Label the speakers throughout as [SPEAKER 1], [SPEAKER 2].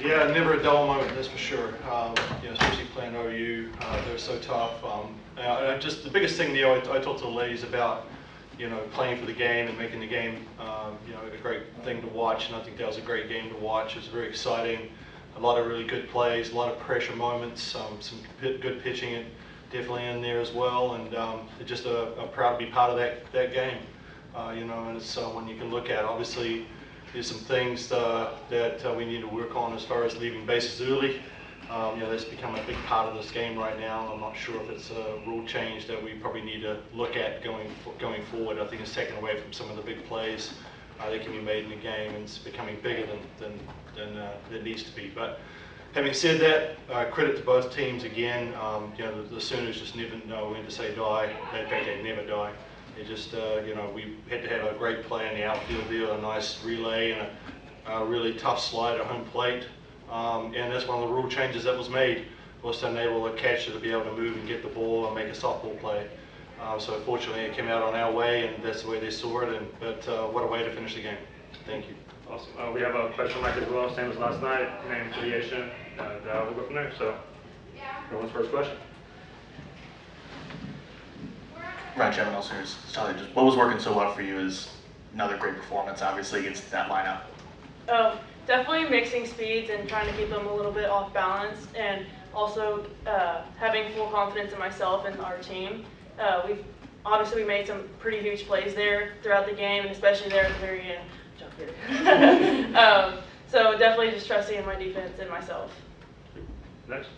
[SPEAKER 1] Yeah, never a dull moment, that's for sure. Especially playing OU, they're so tough. Just the biggest thing, I talked to the ladies about, playing for the game and making the game, a great thing to watch. And I think that was a great game to watch. It was very exciting. A lot of really good plays, a lot of pressure moments, some good pitching definitely in there as well. And just proud to be part of that game. And it's one you can look at. Obviously, there's some things that we need to work on as far as leaving bases early. That's become a big part of this game right now. I'm not sure if it's a rule change that we probably need to look at going forward. I think it's taken away from some of the big plays that can be made in the game, and it's becoming bigger than it needs to be. But having said that, credit to both teams again. The Sooners just never know when to say die. In fact, they never die. They just, we had to have a great play in the outfield there, a nice relay and a really tough slide at home plate. And that's one of the rule changes that was made, was to enable a catcher to be able to move and get the ball and make a softball play. So fortunately it came out on our way, and that's the way they saw it. But what a way to finish the game. Thank you.
[SPEAKER 2] Awesome. We have a question mark as well, same as last night, name, affiliation, and we'll go from there. So, everyone's first question.
[SPEAKER 3] Ryan Chapman, also here. Just what was working so well for you is another great performance, obviously, against that lineup.
[SPEAKER 4] Definitely mixing speeds and trying to keep them a little bit off balance, and also having full confidence in myself and our team. We made some pretty huge plays there throughout the game, and especially there at the very end. Jump here. So definitely just trusting in my defense and myself.
[SPEAKER 2] Next.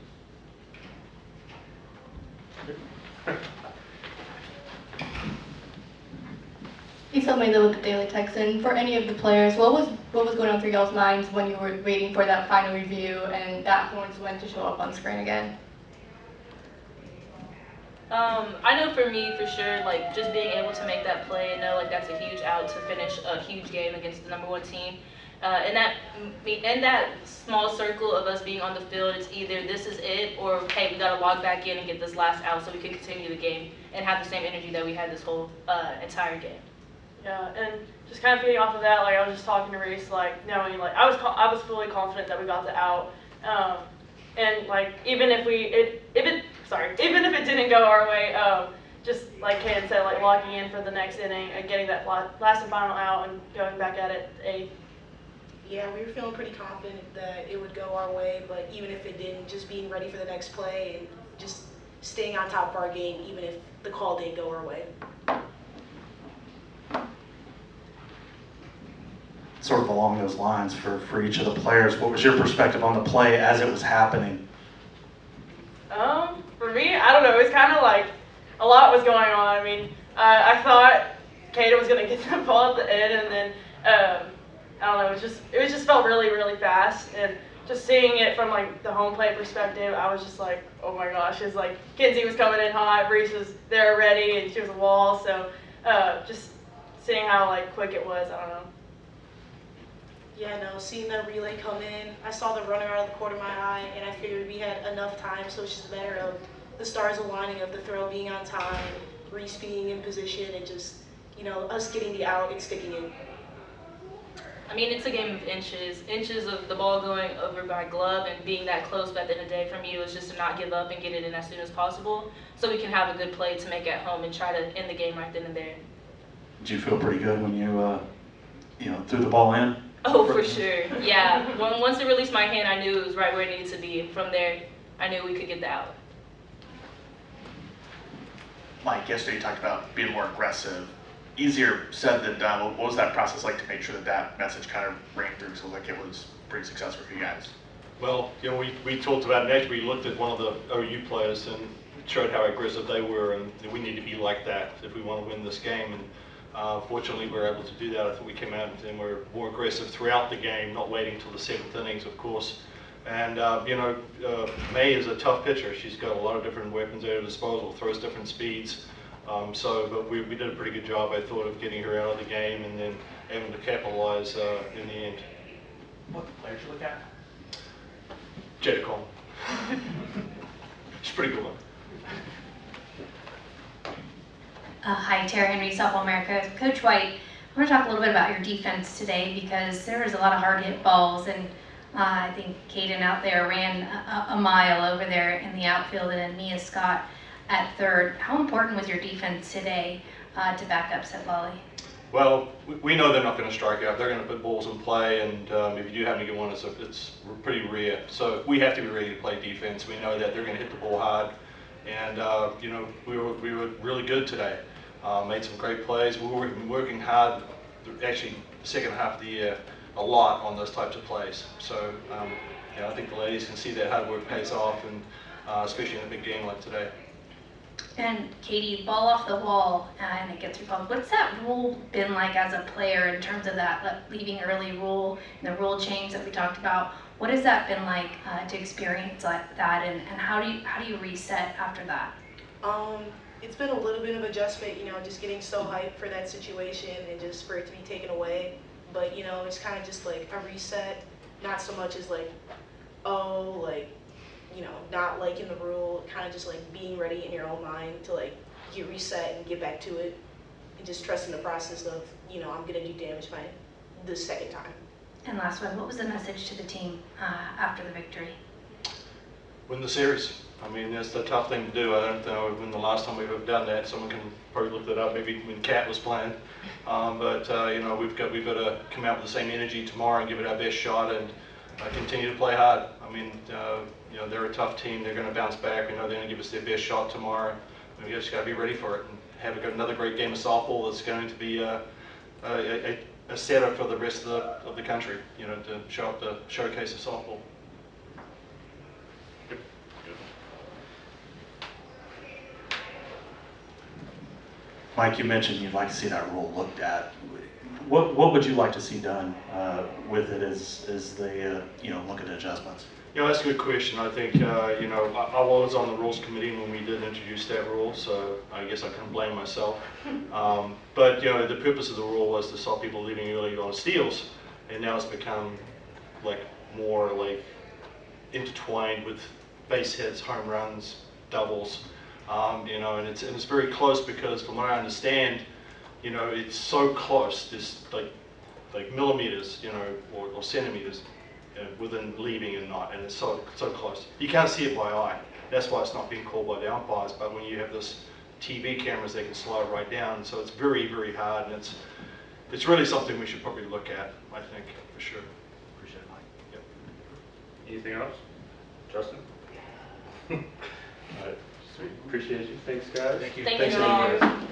[SPEAKER 5] Lisa Melo with the Daily Texan. For any of the players, what was going on through y'all's minds when you were waiting for that final review and that Horns went to show up on screen again?
[SPEAKER 6] I know for me, for sure, just being able to make that play and know that's a huge out to finish a huge game against the #1 team. In that small circle of us being on the field, it's either this is it or, hey, we got to log back in and get this last out so we can continue the game and have the same energy that we had this whole entire game.
[SPEAKER 4] Yeah, and just kind of feeding off of that, I was just talking to Reese, knowing, I was fully confident that we got the out, and even if it didn't go our way, just like Ken said, locking in for the next inning and getting that last and final out and going back at it 8th.
[SPEAKER 7] Yeah, we were feeling pretty confident that it would go our way, but even if it didn't, just being ready for the next play and just staying on top of our game, even if the call didn't go our way.
[SPEAKER 3] Sort of along those lines for each of the players, what was your perspective on the play as it was happening?
[SPEAKER 4] For me, I don't know, it was kind of a lot was going on. I mean, I thought Kata was going to get the ball at the end, and then, I don't know, it just felt really, really fast, and just seeing it from the home plate perspective, I was just oh my gosh, it's Kinsey was coming in hot, Reese was there ready, and she was a wall, so just seeing how quick it was, I don't know.
[SPEAKER 7] Yeah, no, seeing the relay come in, I saw the runner out of the corner of my eye, and I figured we had enough time, so it's just a matter of the stars aligning, of the throw being on time, Reese being in position, and just, us getting the out and sticking in.
[SPEAKER 6] I mean, it's a game of inches of the ball going over my glove and being that close, but at the end of the day for me, it was just to not give up and get it in as soon as possible so we can have a good play to make at home and try to end the game right then and there.
[SPEAKER 3] Did you feel pretty good when you, threw the ball in?
[SPEAKER 6] Oh, for sure. Yeah. Once it released my hand, I knew it was right where it needed to be. And from there, I knew we could get the out.
[SPEAKER 3] Mike, yesterday you talked about being more aggressive. Easier said than done. What was that process like to make sure that message kind of rang through so it was pretty successful for you guys?
[SPEAKER 1] Well, we talked about it. Actually, we looked at one of the OU players and showed how aggressive they were, and we need to be like that if we want to win this game. And fortunately, we were able to do that. I think we came out and were more aggressive throughout the game, not waiting until the 7th innings, of course. And May is a tough pitcher. She's got a lot of different weapons at her disposal, throws different speeds. But we did a pretty good job, I thought, of getting her out of the game and then able to capitalize in the end.
[SPEAKER 3] What players you look at?
[SPEAKER 1] Jada Coleman. She's a pretty good one.
[SPEAKER 8] Hi, Tara Henry, Softball America. Coach White, I want to talk a little bit about your defense today because there was a lot of hard hit balls, and I think Caden out there ran a mile over there in the outfield, and then Mia Scott at third. How important was your defense today to back up Set Volley?
[SPEAKER 1] Well, we know they're not going to strike out. They're going to put balls in play, and if you do happen to get one, it's pretty rare. So we have to be ready to play defense. We know that they're going to hit the ball hard, and you know, we were really good today. Made some great plays. We were working hard, actually, the second half of the year, a lot on those types of plays. So you know, I think the ladies can see that hard work pays off, and especially in a big game like today.
[SPEAKER 8] And Katie, ball off the wall and it gets recalled. What's that rule been like as a player in terms of that leaving early rule and the rule change that we talked about? What has that been like to experience like that, and how do you reset after that?
[SPEAKER 7] It's been a little bit of adjustment, you know, just getting so hyped for that situation and just for it to be taken away. But you know, it's kind of just like a reset, not so much as like, oh, like, you know, not liking the rule, kind of just like being ready in your own mind to like get reset and get back to it, and just trusting the process of, you know, I'm gonna do damage by the second time.
[SPEAKER 8] And last one, what was the message to the team after the victory?
[SPEAKER 1] Win the series. I mean, that's the tough thing to do. I don't know when the last time we've ever done that. Someone can probably look that up, maybe when Kat was playing. But you know, we've got to come out with the same energy tomorrow and give it our best shot, and continue to play hard. I mean, you know, they're a tough team. They're going to bounce back. We know they're going to give us their best shot tomorrow. We just got to be ready for it and have another great game of softball that's going to be a setup for the rest of the country. You know, to show up the showcase of softball.
[SPEAKER 3] Mike, you mentioned you'd like to see that rule looked at. What would you like to see done with it as they you know, look at adjustments?
[SPEAKER 1] Yeah, that's a good question. I think, you know, I was on the rules committee when we did introduce that rule, so I guess I can't blame myself. But, you know, the purpose of the rule was to stop people leaving early on steals, and now it's become like more like intertwined with base hits, home runs, doubles, you know, and it's very close because from what I understand, you know, it's so close, there's like millimeters, you know, or centimeters within leaving and not, and it's so close. You can't see it by eye. That's why it's not being called by the umpires. But when you have this TV cameras, they can slow it right down. So it's very, very hard, and it's really something we should probably look at, I think, for sure.
[SPEAKER 3] Appreciate it, Mike.
[SPEAKER 1] Yep.
[SPEAKER 2] Anything else? Justin? All right. Sweet. Appreciate you. Thanks, guys.
[SPEAKER 1] Thank you.
[SPEAKER 6] Thank
[SPEAKER 1] Thanks
[SPEAKER 6] you.
[SPEAKER 1] everybody.